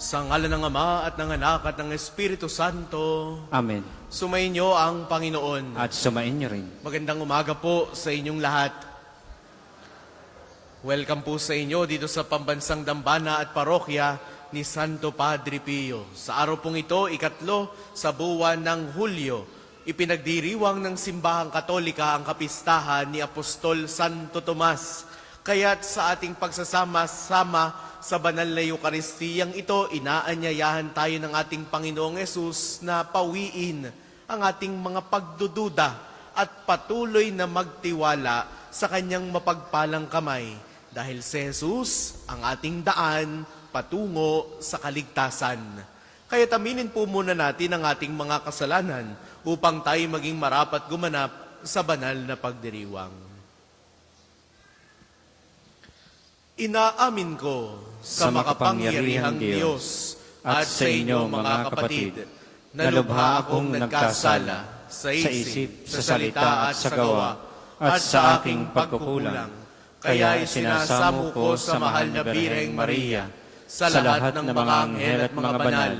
Sa ngalan ng Ama at ng Anak at ng Espiritu Santo, Amen. sumainyo ang Panginoon. At sumain niyo rin. Magandang umaga po sa inyong lahat. Welcome po sa inyo dito sa Pambansang Dambana at Parokya ni Santo Padre Pio. Sa araw pong ito, 3 sa buwan ng Hulyo, ipinagdiriwang ng Simbahang Katolika ang kapistahan ni Apostol Santo Tomas. Kaya't sa ating pagsasama-sama sa banal na Eukaristiyang ito, inaanyayahan tayo ng ating Panginoong Yesus na pawiin ang ating mga pagdududa at patuloy na magtiwala sa kanyang mapagpalang kamay. Dahil si Jesus ang ating daan patungo sa kaligtasan. Kaya aminin po muna natin ang ating mga kasalanan upang tayo maging marapat gumanap sa banal na pagdiriwang. Inaamin ko sa makapangyarihang Diyos at sa inyo mga kapatid, na lubha akong nagkasala sa isip, sa salita at sa gawa, at sa aking pagkukulang. Kaya isinasamo ko sa mahal na Birheng Maria, sa lahat ng mga anghel at mga banal,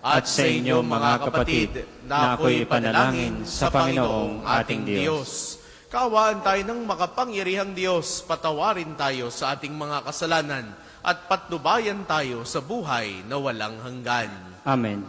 at sa inyo mga kapatid, na ako'y panalangin sa Panginoong ating Diyos. Kaawaan tayo ng makapangyarihang Diyos, patawarin tayo sa ating mga kasalanan, at patnubayan tayo sa buhay na walang hanggan. Amen.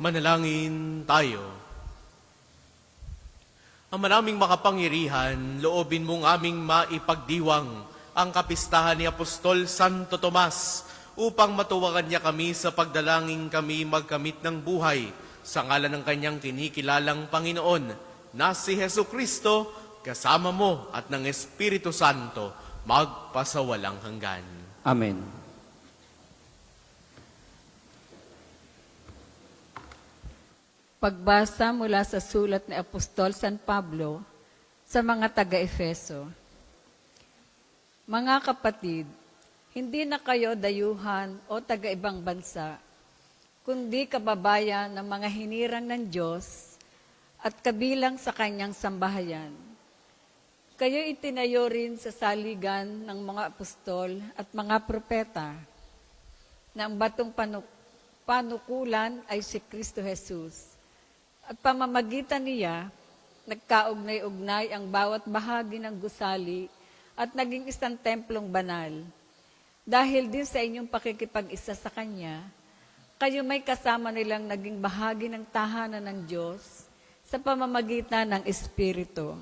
Manalangin tayo. Ang maraming makapangyarihan, loobin mong aming maipagdiwang ang kapistahan ni Apostol Santo Tomas upang matuwagan niya kami sa pagdalangin kami magkamit ng buhay sa ngalan ng kanyang kinikilalang Panginoon na si Hesu Kristo, kasama mo at ng Espiritu Santo, magpasawalang hanggan. Amen. Pagbasa mula sa sulat ni Apostol San Pablo sa mga taga-Efeso. Mga kapatid, hindi na kayo dayuhan o taga-ibang bansa, kundi kababayan ng mga hinirang ng Diyos at kabilang sa kanyang sambahayan. Kayo itinayo rin sa saligan ng mga apostol at mga propeta na ang batong panukulan ay si Kristo Jesus. At pamamagitan niya, nagkaugnay-ugnay ang bawat bahagi ng gusali at naging isang templong banal. Dahil din sa inyong pakikipag-isa sa Kanya, kayo may kasama nilang naging bahagi ng tahanan ng Diyos sa pamamagitan ng Espiritu.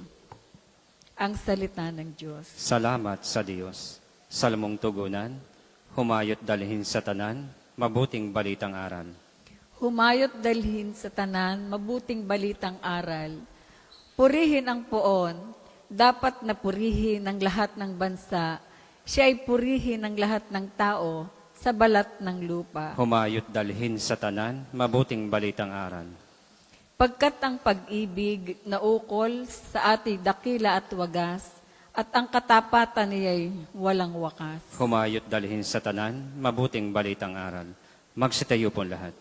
Ang salita ng Diyos. Salamat sa Diyos. Salmong tugunan, humayot dalhin sa tanan, mabuting balitang aral. Humayot dalhin sa tanan, mabuting balitang aral. Purihin ang poon, dapat na purihin ng lahat ng bansa. Siya ay purihin ng lahat ng tao sa balat ng lupa. Humayot dalhin sa tanan, mabuting balitang aral. Pagkat ang pag-ibig na ukol sa ating dakila at wagas, at ang katapatan niya'y walang wakas. Humayot dalhin sa tanan, mabuting balitang aral. Magsitayo po lahat.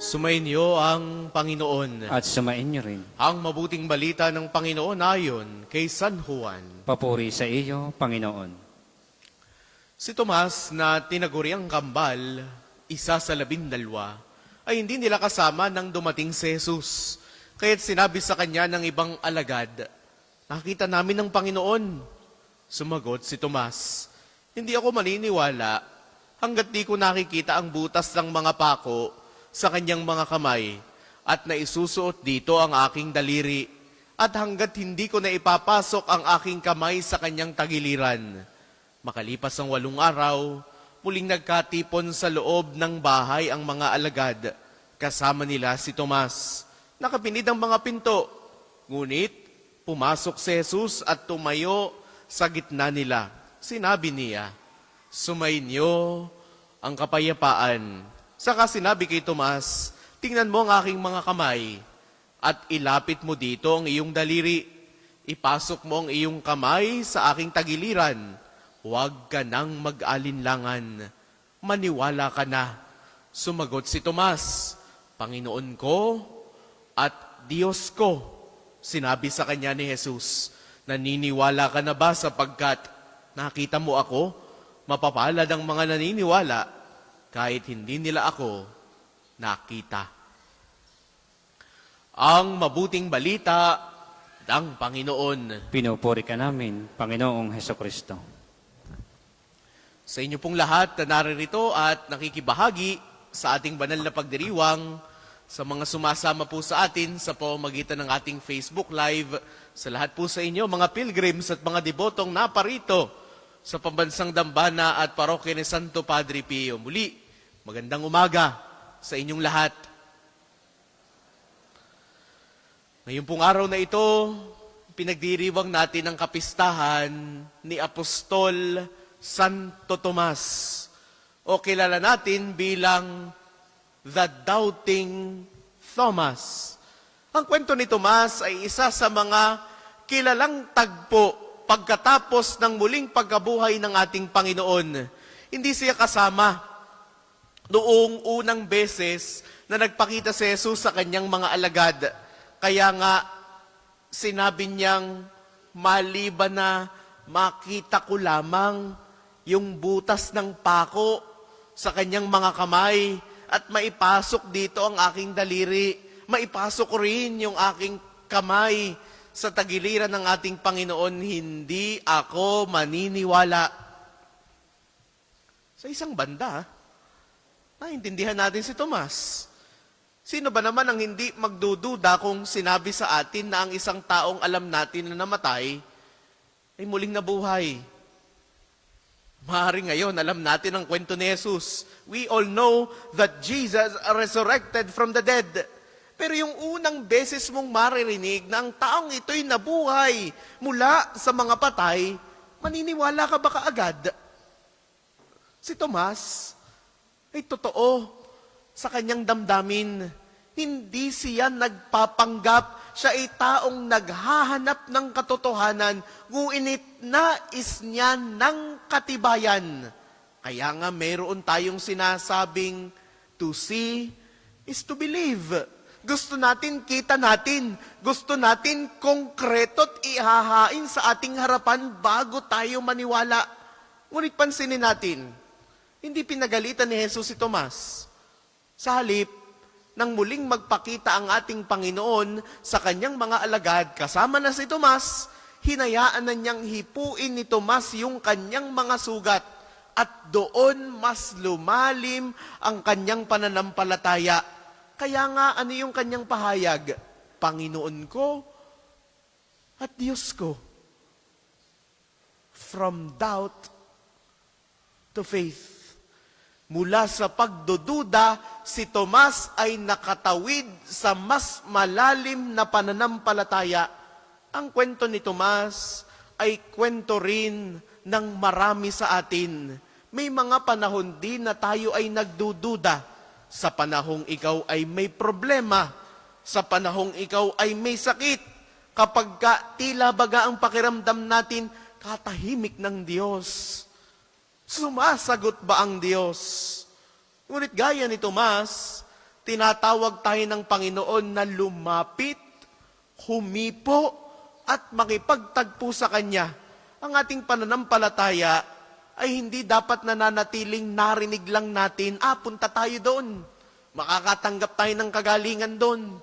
Sumainyo ang Panginoon. At sumain niyo rin. Ang mabuting balita ng Panginoon ayon kay San Juan. Papuri sa iyo, Panginoon. Si Tomas na tinaguriang kambal, isa sa 12, ay hindi nila kasama nang dumating si Jesus. Kaya't sinabi sa kanya ng ibang alagad, "Nakita namin ang Panginoon." Sumagot si Tomas, "Hindi ako maniniwala hanggat di ko nakikita ang butas ng mga pako sa kanyang mga kamay at naisusuot dito ang aking daliri at hanggat hindi ko na ipapasok ang aking kamay sa kanyang tagiliran." Makalipas ang 8 araw, muling nagkatipon sa loob ng bahay ang mga alagad. Kasama nila si Tomas. Nakapinid ang mga pinto. Ngunit pumasok si Jesus at tumayo sa gitna nila. Sinabi niya, "Sumainyo ang kapayapaan." Saka sinabi kay Tomas, "Tingnan mo ang aking mga kamay at ilapit mo dito ang iyong daliri. Ipasok mo ang iyong kamay sa aking tagiliran. Huwag ka nang mag-alinlangan. Maniwala ka na." Sumagot si Tomas, "Panginoon ko at Diyos ko." Sinabi sa kanya ni Jesus, "Naniniwala ka na ba sapagkat nakita mo ako? Mapapalad ang mga naniniwala kahit hindi nila ako nakita." Ang mabuting balita ng Panginoon. Pinupuri ka namin, Panginoong Heso Kristo. Sa inyo pong lahat na naririto at nakikibahagi sa ating banal na pagdiriwang, sa mga sumasama po sa atin sa pamamagitan ng ating Facebook Live, sa lahat po sa inyo, mga pilgrims at mga debotong naparito sa Pambansang Dambana at Parokya ni Santo Padre Pio. Muli, magandang umaga sa inyong lahat. Ngayong pong araw na ito, pinagdiriwang natin ang kapistahan ni Apostol Santo Tomas, o kilala natin bilang The Doubting Thomas. Ang kwento ni Tomas ay isa sa mga kilalang tagpo pagkatapos ng muling pagkabuhay ng ating Panginoon. Hindi siya kasama noong unang beses na nagpakita si Jesus sa kanyang mga alagad. Kaya nga, sinabi niyang, maliban na makita ko lamang yung butas ng pako sa kanyang mga kamay at maipasok dito ang aking daliri, maipasok ko rin yung aking kamay sa tagiliran ng ating Panginoon, hindi ako maniniwala. Sa isang banda, naintindihan natin si Tomas. Sino ba naman ang hindi magdududa kung sinabi sa atin na ang isang taong alam natin na namatay ay muling nabuhay? Maaari ngayon, alam natin ang kwento ni Jesus. We all know that Jesus resurrected from the dead. Pero yung unang beses mong maririnig na ang taong ito'y nabuhay mula sa mga patay, maniniwala ka ba kaagad? Si Tomas ay totoo sa kanyang damdamin. Hindi siya nagpapanggap. Siya ay taong naghahanap ng katotohanan, ngunit nais niya ng katibayan. Kaya nga meron tayong sinasabing, to see is to believe. Gusto natin, kita natin. Gusto natin konkreto't ihahain sa ating harapan bago tayo maniwala. Ngunit pansinin natin, hindi pinagalitan ni Jesus si Tomas. Sa halip, nang muling magpakita ang ating Panginoon sa kanyang mga alagad, kasama na si Tomas, hinayaan na niyang hipuin ni Tomas yung kanyang mga sugat at doon mas lumalim ang kanyang pananampalataya. Kaya nga, ano yung kanyang pahayag? Panginoon ko at Diyos ko. From doubt to faith. Mula sa pagdududa, si Tomas ay nakatawid sa mas malalim na pananampalataya. Ang kwento ni Tomas ay kwento rin ng marami sa atin. May mga panahon din na tayo ay nagdududa. Sa panahong ikaw ay may problema. Sa panahong ikaw ay may sakit. Kapag tila baga ang pakiramdam natin, katahimik ng Diyos. Sumasagot ba ang Diyos? Ngunit gaya ni Tomas, tinatawag tayo ng Panginoon na lumapit, humipo, at makipagtagpo sa Kanya. Ang ating pananampalataya ay hindi dapat nananatiling narinig lang natin, punta tayo doon. Makakatanggap tayo ng kagalingan doon.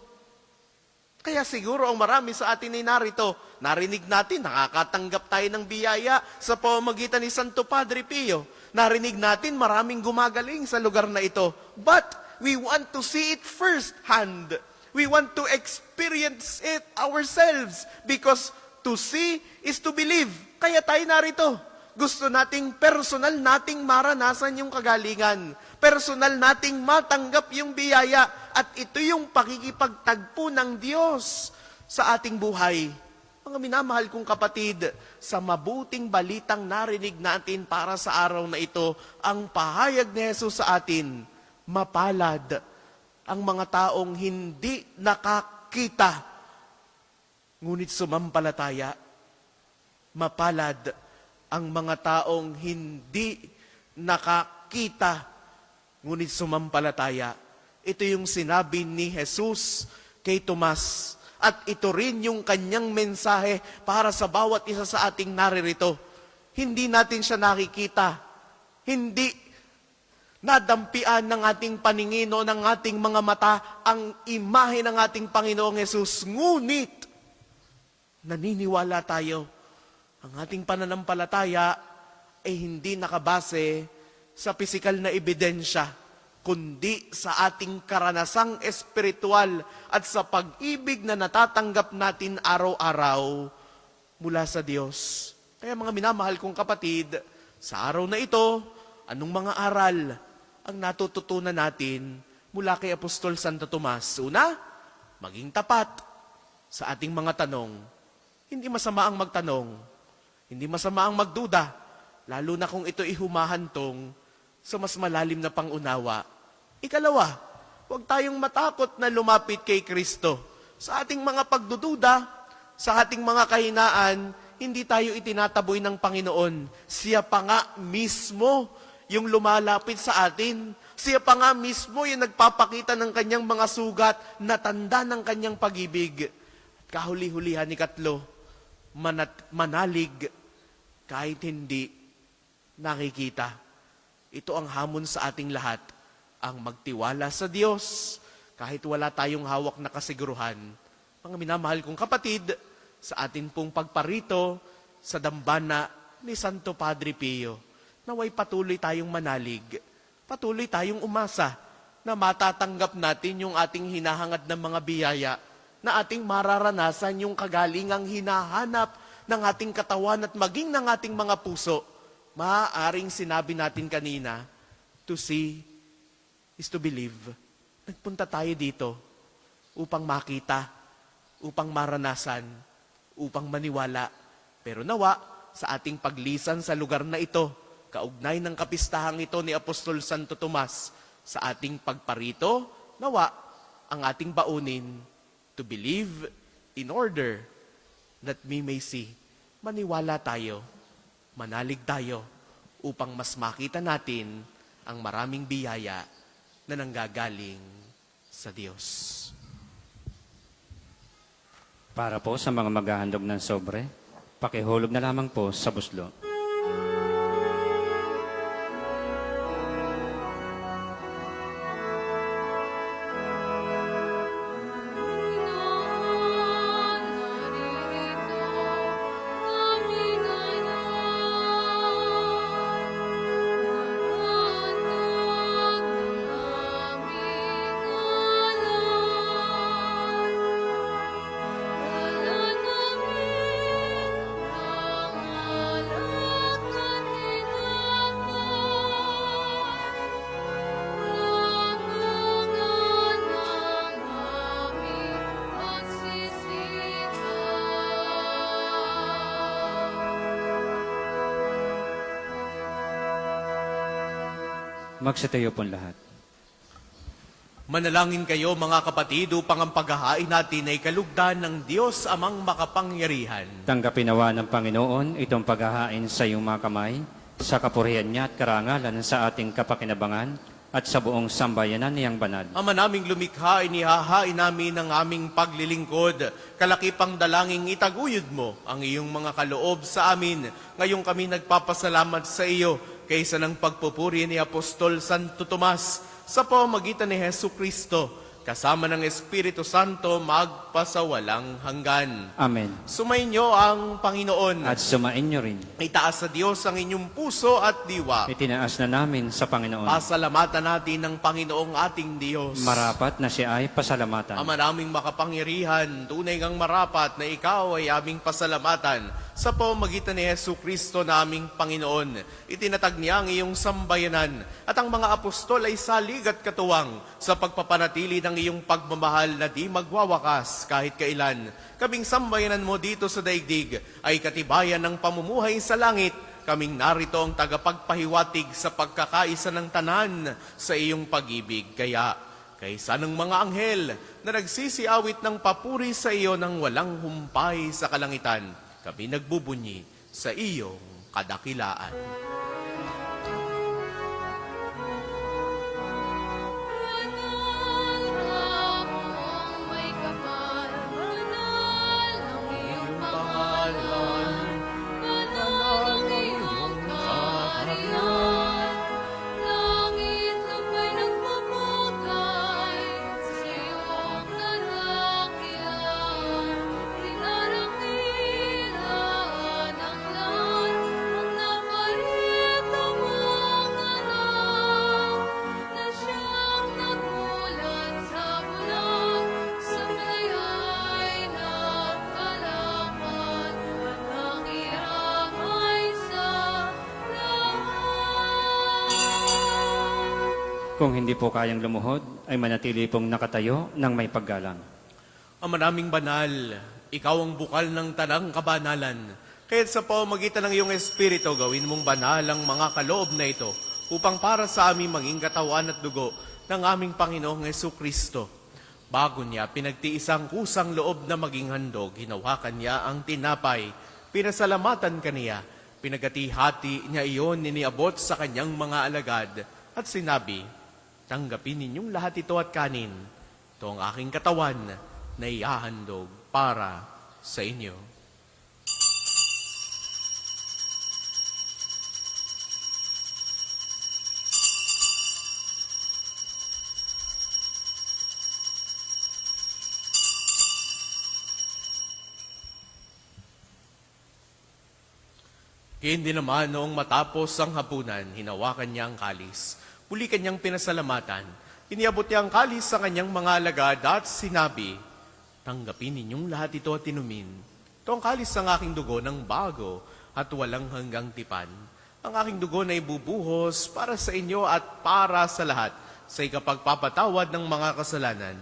Kaya siguro ang marami sa atin ay narito, narinig natin, nakakatanggap tayo ng biyaya sa pamamagitan ni Santo Padre Pio. Narinig natin, maraming gumagaling sa lugar na ito. But we want to see it firsthand. We want to experience it ourselves because to see is to believe. Kaya tayo narito. Gusto nating personal nating maranasan yung kagalingan. Personal nating matanggap yung biyaya. At ito yung pakikipagtagpo ng Diyos sa ating buhay. Mga minamahal kong kapatid, sa mabuting balitang narinig natin para sa araw na ito, ang pahayag ni Jesus sa atin, mapalad ang mga taong hindi nakakita, ngunit sumampalataya. Mapalad ang mga taong hindi nakakita, ngunit sumampalataya. Ito yung sinabi ni Jesus kay Tomas. At ito rin yung kanyang mensahe para sa bawat isa sa ating naririto. Hindi natin siya nakikita. Hindi nadampian ng ating paningin o ng ating mga mata ang imahe ng ating Panginoong Jesus. Ngunit, naniniwala tayo, ang ating pananampalataya ay hindi nakabase sa pisikal na ebidensya, kundi sa ating karanasang espiritual at sa pag-ibig na natatanggap natin araw-araw mula sa Diyos. Kaya mga minamahal kong kapatid, Sa araw na ito, anong mga aral ang natututunan natin mula kay Apostol Santo Tomas? Una, maging tapat sa ating mga tanong. Hindi masama ang magtanong. Hindi masama ang magduda, lalo na kung ito ihumahantong sa mas malalim na pangunawa. Ikalawa, huwag tayong matakot na lumapit kay Kristo. Sa ating mga pagdududa, sa ating mga kahinaan, hindi tayo itinataboy ng Panginoon. Siya pa nga mismo yung lumalapit sa atin. Siya pa nga mismo yung nagpapakita ng kanyang mga sugat na tanda ng kanyang pag-ibig. Kahuli-hulihan ikatlo, manalig kahit hindi nakikita. Ito ang hamon sa ating lahat, ang magtiwala sa Diyos kahit wala tayong hawak na kasiguruhan. Mga minamahal kong kapatid, sa atin pong pagparito sa dambana ni Santo Padre Pio, naway patuloy tayong manalig, patuloy tayong umasa na matatanggap natin yung ating hinahangad ng mga biyaya, na ating mararanasan yung kagalingang hinahanap ng ating katawan at maging ng ating mga puso. Maaaring sinabi natin kanina, to see is to believe. Nagpunta tayo dito upang makita, upang maranasan, upang maniwala. Pero nawa, sa ating paglisan sa lugar na ito, kaugnay ng kapistahang ito ni Apostol Santo Tomas, sa ating pagparito, nawa, ang ating baunin, to believe in order that we may see. Maniwala tayo, manalig tayo, upang mas makita natin ang maraming biyaya na nanggagaling sa Diyos. Para po sa mga maghahandog ng sobre, pakihulog na lamang po sa buslo. Magsitayo po lahat. Manalangin kayo mga kapatid upang ang paghahain natin ay kalugdan ng Diyos amang makapangyarihan. Tanggapin nawa ng Panginoon itong paghahain sa iyong mga kamay, sa kapurihan niya at karangalan sa ating kapakinabangan at sa buong sambayanan niyang banal. Ama naming lumikha, inihahain namin ang aming paglilingkod. Kalakipang dalangin itaguyod mo ang iyong mga kaloob sa amin. Ngayong kami nagpapasalamat sa iyo kaysa ng pagpupuri ni Apostol Santo Tomas sa pamamagitan ni Hesu Kristo, kasama ng Espiritu Santo magpasawalang hanggan. Amen. Sumainyo ang Panginoon. At sumain niyo rin. Itaas sa Diyos ang inyong puso at diwa. Itinaas na namin sa Panginoon. Pasalamatan natin ng Panginoong ating Diyos. Marapat na siya ay pasalamatan. Ama naming makapangyarihan, tunay ngang marapat na ikaw ay aming pasalamatan sa pamamagitan ni Hesu Kristo na aming Panginoon. Itinatag niya ang iyong sambayanan at ang mga apostol ay salig at katuwang sa pagpapanatili ng iyong pagmamahal na di magwawakas kahit kailan. Kaming sambayanan mo dito sa daigdig ay katibayan ng pamumuhay sa langit. Kaming narito ang tagapagpahiwatig sa pagkakaisa ng tanan sa iyong pag-ibig. Kaya, kaysa ng mga anghel na nagsisiawit ng papuri sa iyo ng walang humpay sa kalangitan, kami nagbubunyi sa iyong kadakilaan. Maria. Kung hindi po kayang lumuhod, ay manatili pong nakatayo ng may paggalang. Ama naming banal, ikaw ang bukal ng tanang kabanalan. Kaya't sa pamamagitan ng iyong Espiritu, gawin mong banal ang mga kaloob na ito upang para sa aming maging katawan at dugo ng aming Panginoong Jesucristo. Bago niya pinagtiisang kusang loob na maging handog, hinawakan niya ang tinapay, pinasalamatan kaniya, pinagati-hati niya iyon niniabot sa kanyang mga alagad at sinabi, tanggapin ninyong lahat ito at kanin. Ito ang aking katawan na ihahandog para sa inyo. Hindi naman noong matapos ang hapunan, hinawakan niya ang kalis. Muli kanyang pinasalamatan. Iniabot niya ang kalis sa kanyang mga alagad at sinabi, tanggapin ninyong lahat ito at inumin. Ito ang kalis ng aking dugo ng bago at walang hanggang tipan. Ang aking dugo na ibubuhos para sa inyo at para sa lahat sa ikapagpapatawad ng mga kasalanan.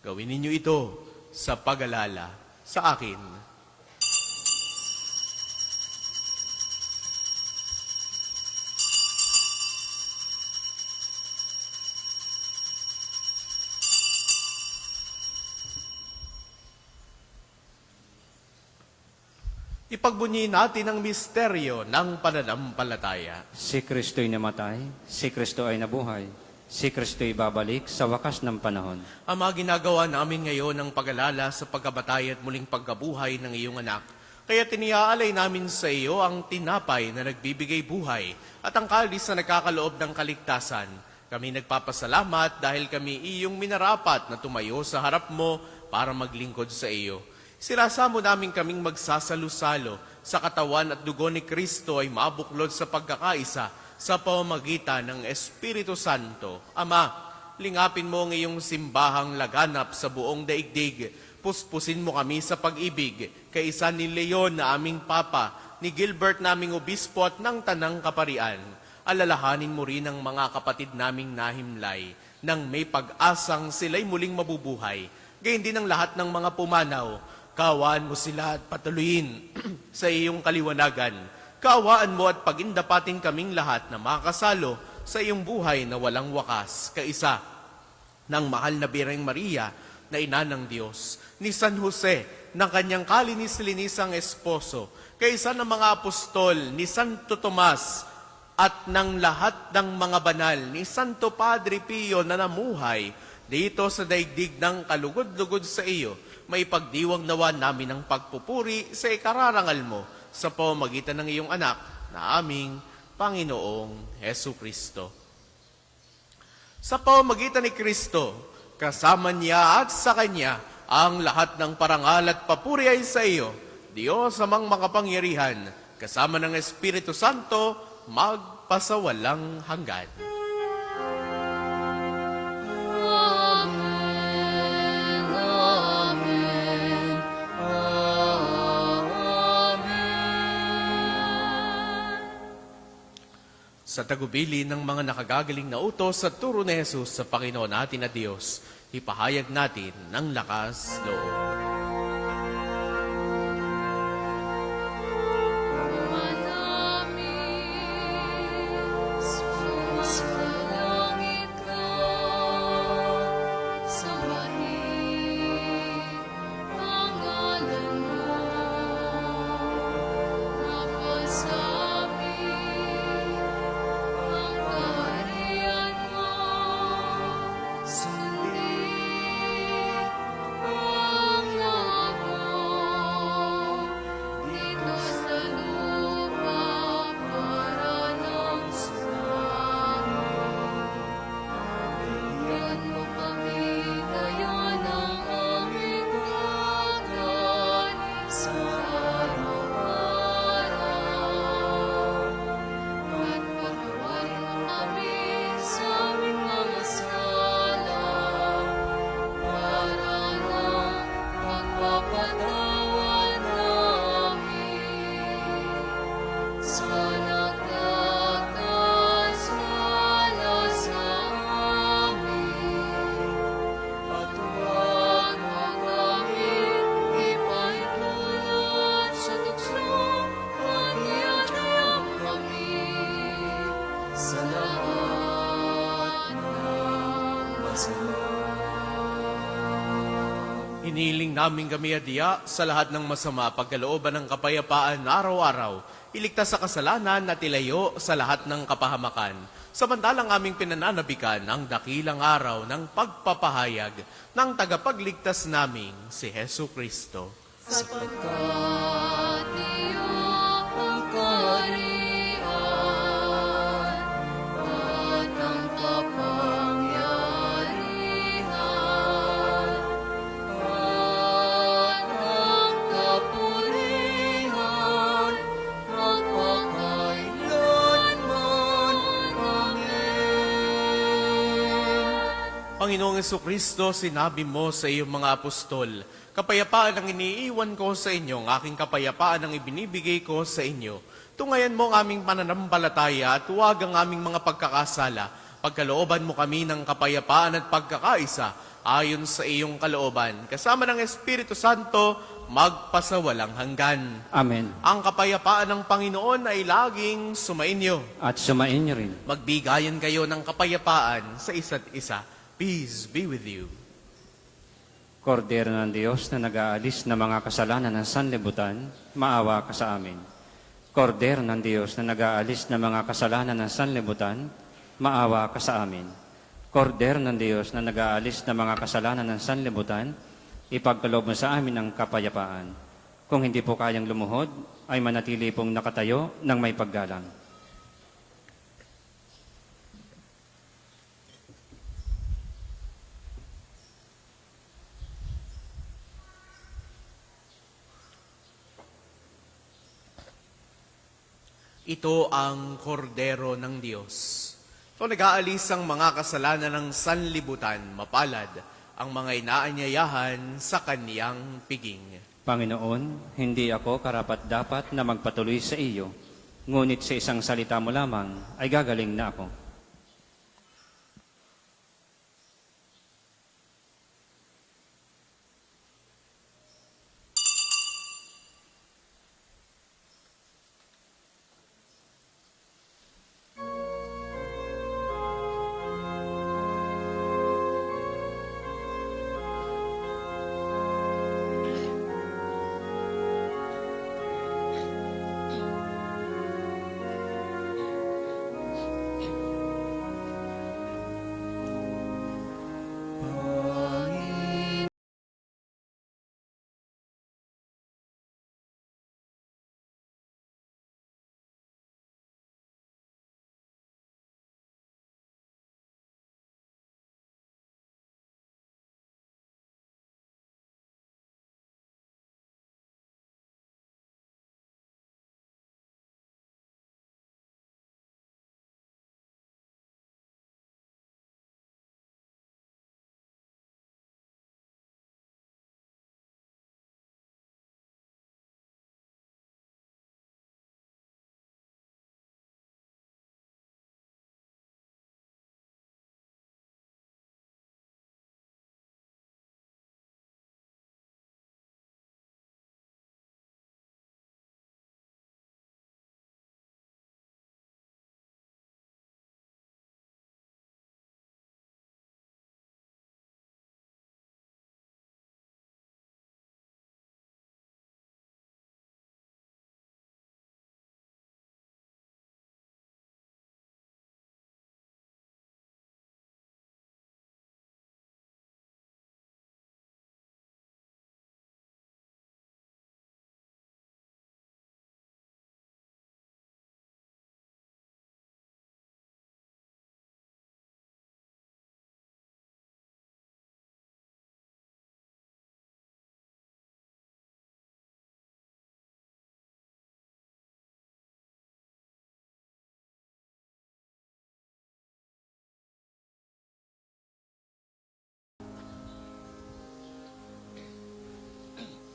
Gawin ninyo ito sa pag-alala sa akin. Ipagbunyi natin ang misteryo ng pananampalataya. Si Kristo'y namatay, si Kristo ay nabuhay, si Kristo'y babalik sa wakas ng panahon. Ama, ginagawa namin ngayon ang pag-alala sa pagkabatay at muling pagkabuhay ng iyong anak. Kaya tiniaalay namin sa iyo ang tinapay na nagbibigay buhay at ang kalis na nagkakaloob ng kaligtasan. Kami nagpapasalamat dahil kami iyong minarapat na tumayo sa harap mo para maglingkod sa iyo. Sinasamo namin kaming magsasalo-salo sa katawan at dugo ni Kristo ay mabuklod sa pagkakaisa sa pamamagitan ng Espiritu Santo. Ama, lingapin mo ang iyong simbahang laganap sa buong daigdig. Puspusin mo kami sa pag-ibig, kaisa ni Leon na aming Papa, ni Gilbert naming Obispo at ng Tanang Kaparian. Alalahanin mo rin ang mga kapatid naming nahimlay, nang may pag-asang sila'y muling mabubuhay. Gayon din ang lahat ng mga pumanaw. Kaawaan mo sila at patuloyin sa iyong kaliwanagan. Kaawaan mo at pagindapatin kaming lahat na makasalo sa iyong buhay na walang wakas, kaisa ng mahal na Birheng Maria na ina ng Diyos, ni San Jose ng kanyang kalinis-linisang esposo, kaisa ng mga apostol, ni Santo Tomas at ng lahat ng mga banal, ni Santo Padre Pio na namuhay dito sa daigdig ng kalugod-lugod sa iyo. May pagdiwang nawa namin ang pagpupuri sa ikararangal mo sa pamamagitan ng iyong anak na aming Panginoong Hesu Kristo. Sa pamamagitan ni Kristo, kasama niya at sa Kanya, ang lahat ng parangal at papuri ay sa iyo, Diyos amang makapangyarihan, kasama ng Espiritu Santo, magpasawalang hanggan. Sa tagubili ng mga nakagagaling na utos sa turo ni Jesus sa Panginoon natin na Diyos, ipahayag natin ng lakas loob. Hiniling namin kami adya sa lahat ng masama pagkalooban ng kapayapaan araw-araw. Iligtas sa kasalanan at ilayo sa lahat ng kapahamakan. Samantalang aming pinananabikan ang dakilang araw ng pagpapahayag ng tagapagligtas naming si Hesu Kristo. Sapagkat iyong ang kaharian at ang kapangyarihan at ang kapurihan magpakailanman. Amen. Panginoong Kristo, sinabi mo sa iyong mga apostol, kapayapaan ang iniiwan ko sa inyo, ang aking kapayapaan ang ibinibigay ko sa inyo. Tungayan mo ang aming pananampalataya at huwag ang aming mga pagkakasala. Pagkalooban mo kami ng kapayapaan at pagkakaisa ayon sa iyong kalooban. Kasama ng Espiritu Santo, magpasawalang hanggan. Amen. Ang kapayapaan ng Panginoon ay laging sumainyo. At sumain niyo rin. Magbigayan kayo ng kapayapaan sa isa't isa. Peace be with you. Kordero ng Diyos na nag-aalis ng mga kasalanan ng sanlibutan, maawa ka sa amin. Kordero ng Diyos na nag-aalis ng mga kasalanan ng sanlibutan, maawa ka sa amin. Kordero ng Diyos na nag-aalis ng mga kasalanan ng sanlibutan, ipagkaloob mo sa amin ang kapayapaan. Kung hindi po kayang lumuhod, ay manatili pong nakatayo ng may paggalang. Ito ang kordero ng Diyos. Ito nag-aalis ang mga kasalanan ng sanlibutan, mapalad ang mga inaanyayahan sa kaniyang piging. Panginoon, hindi ako karapat-dapat na magpatuloy sa iyo, ngunit sa isang salita mo lamang ay gagaling na ako.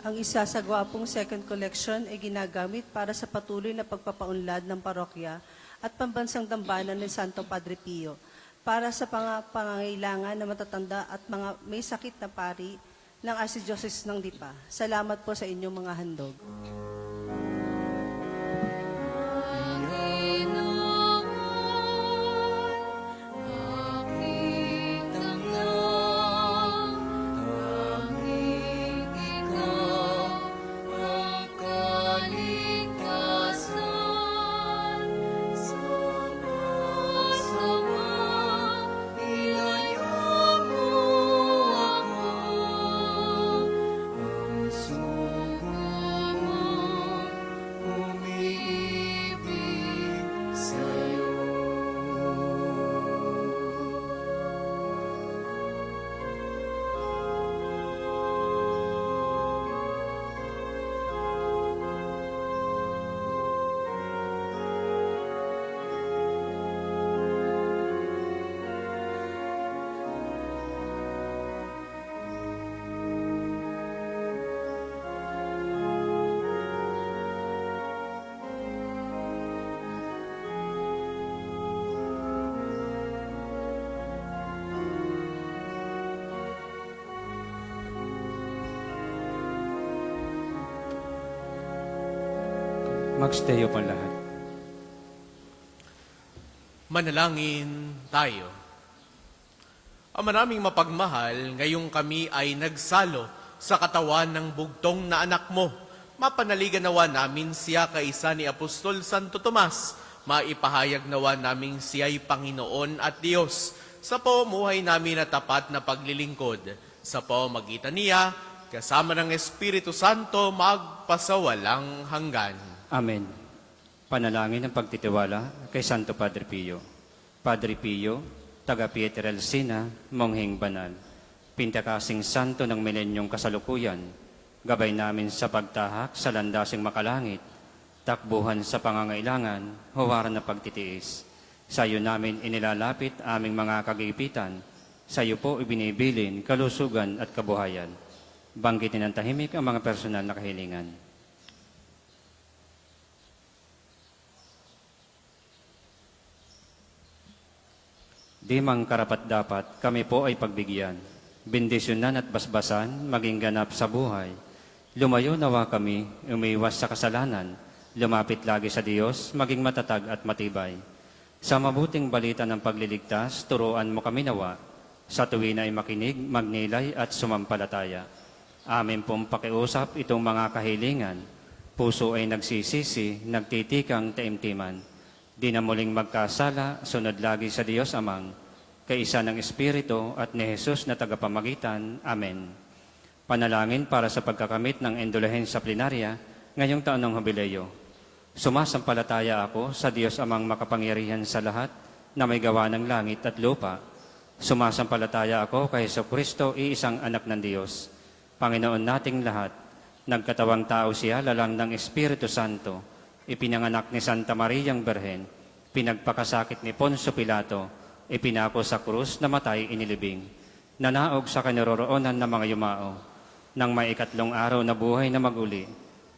Ang isasagawa pong second collection ay ginagamit para sa patuloy na pagpapaunlad ng parokya at pambansang dambana ni Santo Padre Pio para sa pangangailangan na matatanda at mga may sakit na pari ng Archdiocese ng Lipa. Salamat po sa inyong mga handog. Aking damdam, aming Magstayo po lahat. Manalangin tayo. Ama naming mapagmahal, ngayong kami ay nagsalo sa katawan ng bugtong na anak mo. Mapanaligan nawa namin siya kaisa ni Apostol Santo Tomas. Maipahayag nawa namin siya'y Panginoon at Diyos sa pamumuhay namin na tapat na paglilingkod. Sa pamamagitan niya, kasama ng Espiritu Santo, magpasawalang hanggan. Amen. Panalangin ng pagtitiwala kay Santo Padre Pio. Padre Pio, taga Pietrelcina, Mongheng Banal, pintakasing santo ng milenyong kasalukuyan, gabay namin sa pagtahak sa landasing makalangit, takbuhan sa pangangailangan, huwaran na pagtitiis. Sa iyo namin inilalapit aming mga kagipitan, sa iyo po ibinibilin kalusugan at kabuhayan. Banggitin ng tahimik ang mga personal na kahilingan. Di mang karapat-dapat, kami po ay pagbigyan. Bendisyonan at basbasan, maging ganap sa buhay. Lumayo nawa kami, umiwas sa kasalanan. Lumapit lagi sa Diyos, maging matatag at matibay. Sa mabuting balita ng pagliligtas, turuan mo kami nawa. Sa tuwin ay makinig, magnilay at sumampalataya. Amin pong pakiusap itong mga kahilingan. Puso ay nagsisisi, nagtitikang taimtiman. Di na muling magkasala, sunod lagi sa Diyos Amang, kaisa ng Espiritu at ni Jesus na tagapamagitan. Amen. Panalangin para sa pagkakamit ng indulhensya plenarya ngayong taon ng Jubileo. Sumasampalataya ako sa Diyos Amang makapangyarihan sa lahat na may gawa ng langit at lupa. Sumasampalataya ako kay Jesucristo, iisang anak ng Diyos, Panginoon nating lahat. Nagkatawang tao siya, lalang ng Espiritu Santo, ipinanganak ni Santa Mariang Berhen, pinagpakasakit ni Poncio Pilato, ipinako sa krus, namatay, inilibing, nanaog sa kanaroroonan ng mga yumao, nang may ikatlong araw na buhay na maguli,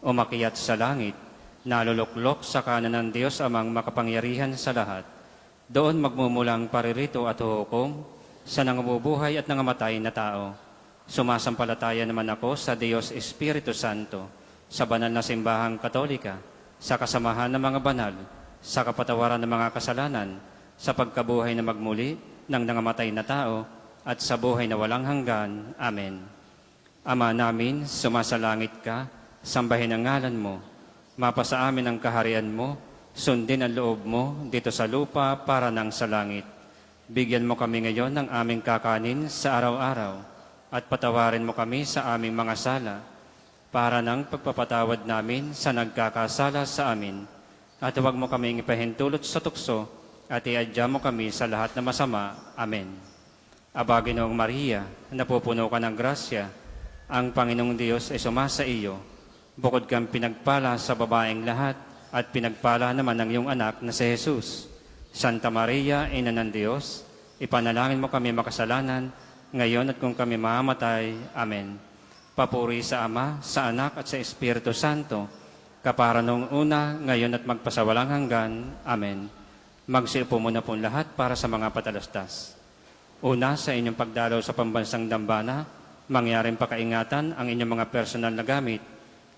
umakyat sa langit, naluluklok sa kanan ng Diyos Amang makapangyarihan sa lahat. Doon magmumulang paririto at huhukom sa nangabubuhay at nangamatay na tao. Sumasampalataya naman ako sa Diyos Espiritu Santo, sa banal na simbahang Katolika, sa kasamahan ng mga banal, sa kapatawaran ng mga kasalanan, sa pagkabuhay na magmuli ng nangamatay na tao, at sa buhay na walang hanggan. Amen. Ama namin, sumasalangit ka, sambahin ang ngalan mo, mapasa amin ang kaharian mo, sundin ang loob mo dito sa lupa para nang sa langit. Bigyan mo kami ngayon ng aming kakanin sa araw-araw, at patawarin mo kami sa aming mga sala, para ng pagpapatawad namin sa nagkakasala sa amin. At huwag mo kaming ipahintulot sa tukso at iadya mo kami sa lahat na masama. Amen. Aba, Ginoong Maria, napupuno ka ng grasya, ang Panginoong Diyos ay sumasa iyo. Bukod kang pinagpala sa babaeng lahat at pinagpala naman ng iyong anak na si Jesus. Santa Maria, Ina ng Diyos, ipanalangin mo kami makasalanan, ngayon at kung kami mamamatay. Amen. Papuri sa Ama, sa Anak at sa Espiritu Santo, kapara noong una, ngayon at magpasawalang hanggan. Amen. Magsiupo muna po lahat para sa mga patalastas. Una, sa inyong pagdalaw sa pambansang dambana, mangyaring pakaingatan ang inyong mga personal na gamit.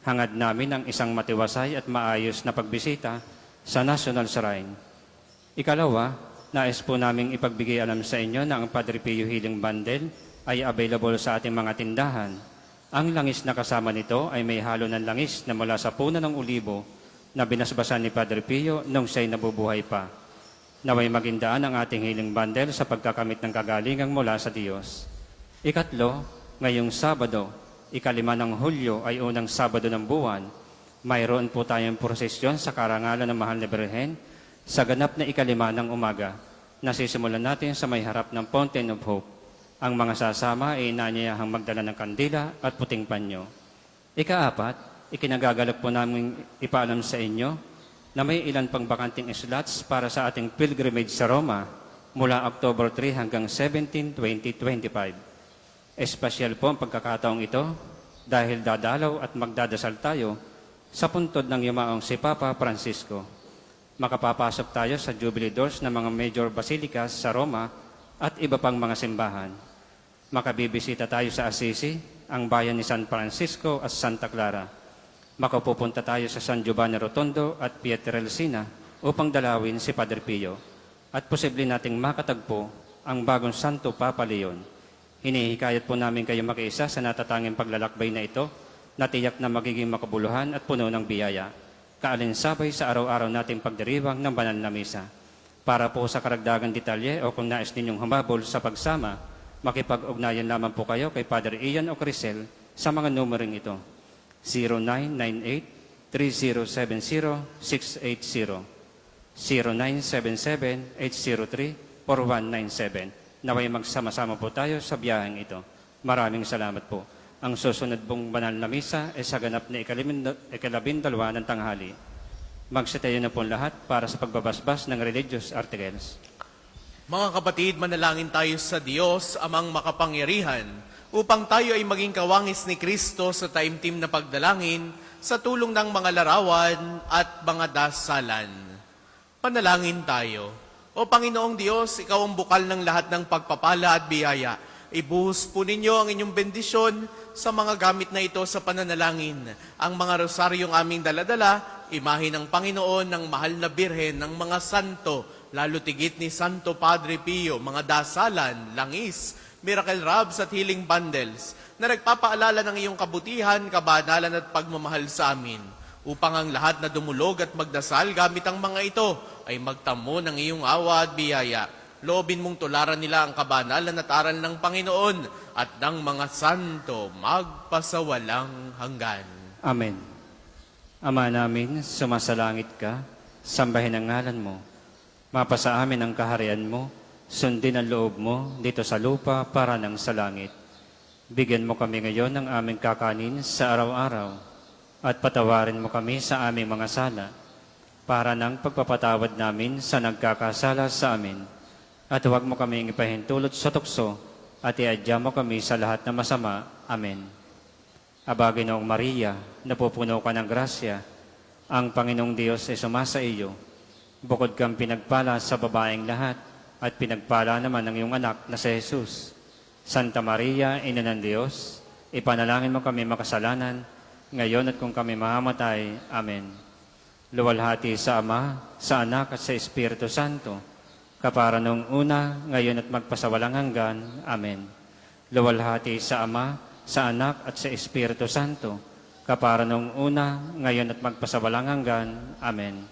Hangad namin ang isang matiwasay at maayos na pagbisita sa National Shrine. Ikalawa, nais po naming ipagbigay alam sa inyo na ang Padre Pio Healing Bundle ay available sa ating mga tindahan. Ang langis na kasama nito ay may halo ng langis na mula sa puno ng ulibo na binasbasan ni Padre Pio nung siya'y nabubuhay pa. Naway magindaan ang ating healing bundle sa pagkakamit ng kagalingang mula sa Diyos. Ikatlo, ngayong Sabado, 5 ng Hulyo ay unang Sabado ng buwan, mayroon po tayong prosesyon sa karangalan ng Mahal na Birhen sa ganap na 5 ng umaga. Nasisimulan natin sa may harap ng Fountain of Hope. Ang mga sasama ay inaanyayahang magdala ng kandila at puting panyo. Ika-4, ikinagagalak po namin ipaalam sa inyo na may ilan pang bakanting slots para sa ating pilgrimage sa Roma mula October 3 hanggang 17, 2025. Espesyal po ang pagkakataong ito dahil dadalaw at magdadasal tayo sa puntod ng yumaong si Papa Francisco. Makapapasok tayo sa Jubilee Doors ng mga major basilicas sa Roma at iba pang mga simbahan. Makabibisita tayo sa Assisi, ang bayan ni San Francisco at Santa Clara. Makapupunta tayo sa San Giovanni Rotondo at Pietrelcina upang dalawin si Padre Pio at posible nating makatagpo ang bagong Santo Papa Leon. Hinihikayat po namin kayo makiisa sa natatanging paglalakbay na ito na tiyak na magiging makabuluhan at puno ng biyaya. Kaalinsabay sa araw-araw nating pagdiriwang ng banal na misa. Para po sa karagdagang detalye o kung nais ninyong humabol sa pagsama, makipag-ugnayan lamang po kayo kay Padre Ian o Crisel sa mga numerong ito. 0998-3070-680, 0977-803-4197. Naway magsama-sama po tayo sa biyaheng ito. Maraming salamat po. Ang susunod pong banal na misa ay sa ganap na ikalabindalwa ng tanghali. Magsitayo na po lahat para sa pagbabasbas ng religious articles. Mga kapatid, manalangin tayo sa Diyos, amang makapangyarihan, upang tayo ay maging kawangis ni Kristo sa taimtim na pagdalangin sa tulong ng mga larawan at mga dasalan. Panalangin tayo. O Panginoong Diyos, Ikaw ang bukal ng lahat ng pagpapala at biyaya. Ibuhos po ninyo ang inyong bendisyon sa mga gamit na ito sa pananalangin. Ang mga rosaryong aming daladala, imahe ng Panginoon ng mahal na Birhen ng mga santo, lalo tigit ni Santo Padre Pio, mga dasalan, langis, miracle robs at healing bundles, na nagpapaalala ng iyong kabutihan, kabanalan at pagmamahal sa amin, upang ang lahat na dumulog at magdasal gamit ang mga ito ay magtamo ng iyong awa at biyaya. Loobin mong tularan nila ang kabanalan at aral ng Panginoon at ng mga santo magpasawalang hanggan. Amen. Ama namin, sumasalangit ka, sambahin ang ngalan mo. Mapasa amin ang kaharian mo, sundin ang loob mo dito sa lupa para ng sa langit. Bigyan mo kami ngayon ng aming kakanin sa araw-araw at patawarin mo kami sa aming mga sala para ng pagpapatawad namin sa nagkakasala sa amin. At huwag mo kaming ipahintulot sa tukso at iadya mo kami sa lahat na masama. Amen. Aba, Ginoong Maria, napupuno ka ng grasya, ang Panginoong Diyos ay sumasa iyo. Bukod kang pinagpala sa babaeng lahat, at pinagpala naman ng iyong anak na si Jesus. Santa Maria, Ina ng Diyos, ipanalangin mo kami makasalanan, ngayon at kung kami mahamatay. Amen. Luwalhati sa Ama, sa Anak at sa Espiritu Santo, kapara nung una, ngayon at magpasawalang hanggan. Amen. Luwalhati sa Ama, sa Anak at sa Espiritu Santo, kapara nung una, ngayon at magpasawalang hanggan. Amen.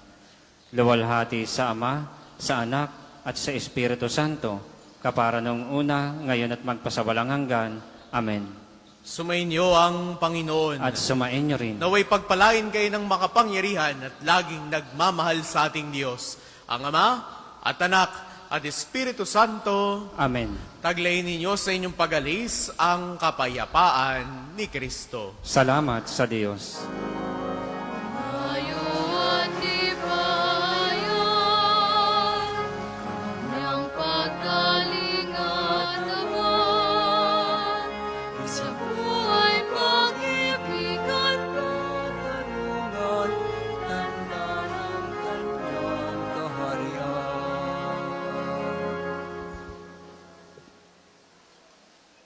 Luwalhati sa Ama, sa Anak at sa Espiritu Santo, kapara nung una, ngayon at magpasawalang hanggan. Amen. Sumainyo ang Panginoon. At sumainyo rin. Naway pagpalain kayo ng makapangyarihan at laging nagmamahal sa ating Diyos, ang Ama, at Anak, at Espiritu Santo. Amen. Taglayin ninyo sa inyong pag-alis ang kapayapaan ni Kristo. Salamat sa Diyos.